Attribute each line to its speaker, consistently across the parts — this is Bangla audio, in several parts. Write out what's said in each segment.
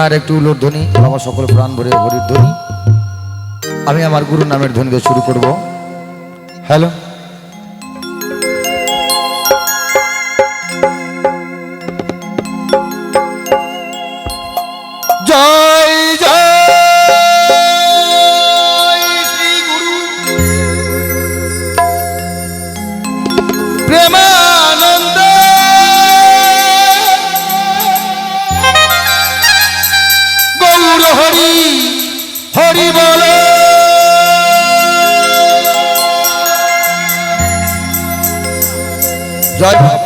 Speaker 1: আর একটু উলোর ধ্বনি, আমার সকল প্রাণ ভরে হরির ধ্বনি। আমি আমার গুরু নামের ধ্বনি দিয়ে শুরু করব। হ্যালো, জয় জয় শ্রী গুরু প্রেমানন্দ গৌর হরি হরি বল। জয় ভাব।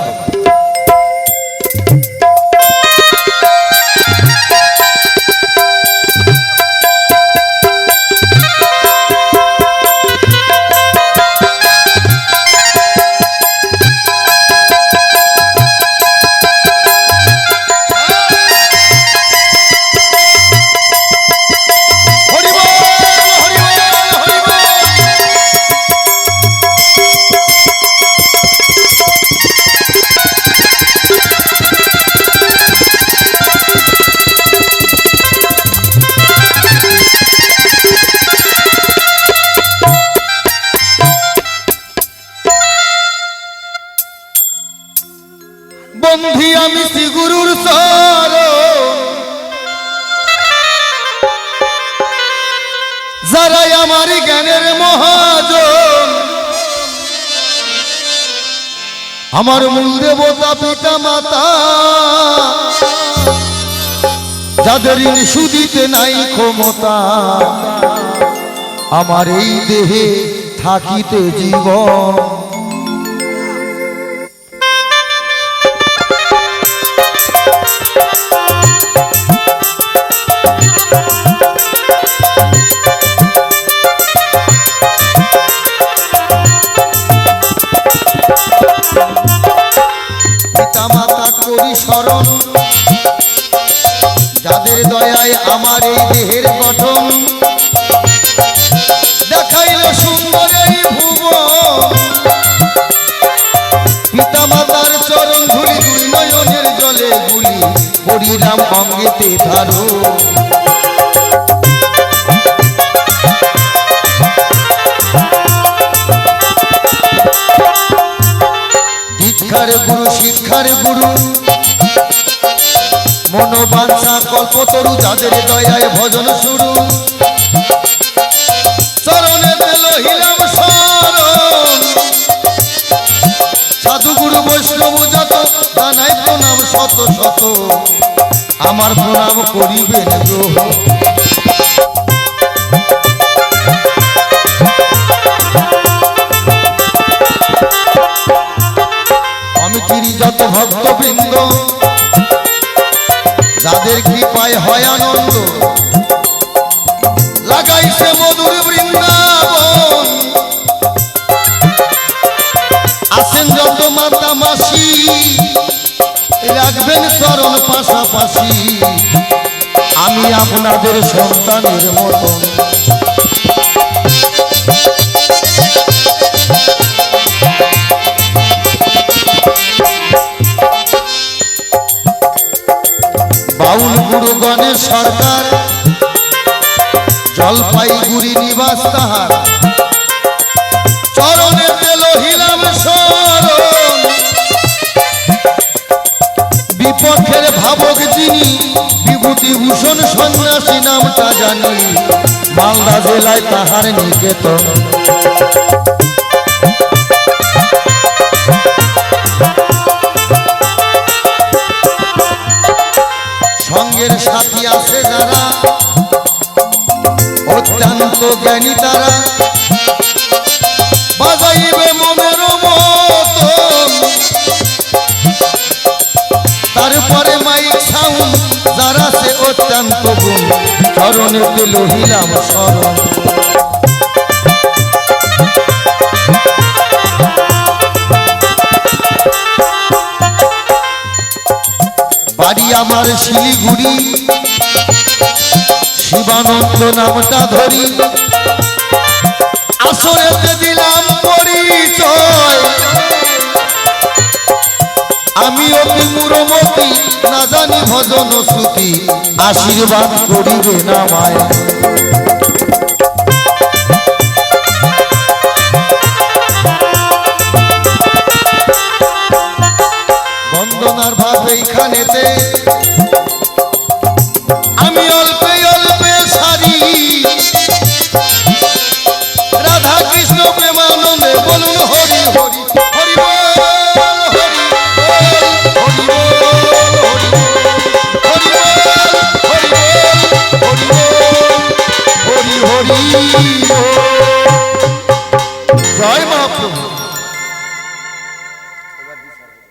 Speaker 1: বন্ধি আমি শ্রী গুরুর শরণ, যারাই আমার জ্ঞানের মহাজন, আমার মূল দেবতা পিতা মাতা, যাদের ঋণ শুধিতে নাই ক্ষমতা, আমার এই দেহে থাকিতে জীবন। শরণ, যাদের দয়ায় আমার এই দেহের গঠন, দেখাইল সুন্দর এই ভুবন। পিতা মাতার চরণ ধুলি দুই নয়নের জলে গুলি, হরিনাম অঙ্গেতে ধারো। দীক্ষার গুরু শিক্ষার গুরু, মনোবাঞ্ছা কল্পতরু, যাদের দয়ায় ভজন শুরু, চরণে লহিলাম শরণ। সাধু গুরু বৈষ্ণব যত, জানাই প্রণাম শত শত, আমার প্রণাম করিবেন গ্রহণ। আমি চিরি যত ভক্তবৃন্দ, যাদের কৃপায় হয় আনন্দ, লাগাইছে মধুর বৃন্দাবন। আছেন যত মাতা মাসি, রাখবেন চরণ পাশাপাশি, আমি আপনাদের সন্তানের মতন। বাউল গুরু গণেশ সরকার, জলপাইগুড়ি নিবাস তাহার, চরণে লহিলাম শরণ। বিপক্ষের ভাবক যিনি, বিভূতি ভূষণ সন্ন্যাসী নামটা জানি, মালদা জেলায় তাহার নিকেতন। সঙ্গের সাথী আছে যারা, অত্যন্ত জ্ঞানী তারা, বাজাইবে মনের মতন। তারপরে মাইক সাউন্ড, যারা সে অত্যন্ত গুণ, চরণে লহিলাম শরণ। বাড়ি আমার শিলিগুড়ি, শিবানন্দ নামটা ধরি, আসরেতে দিলাম পরিচয়। আমি অতি মূঢ়মতি না জানি ভজন শ্রুতি আশীর্বাদ করিবে না মায়া বন্দনার ভাব এইখানেতে আমি অল্পে অল্পে সারি রাধা কৃষ্ণ প্রেমানন্দে বলুন হরি হরি হরি বল হরি বল হরি বল হরি বল হরি বল হরি বল হরি হরি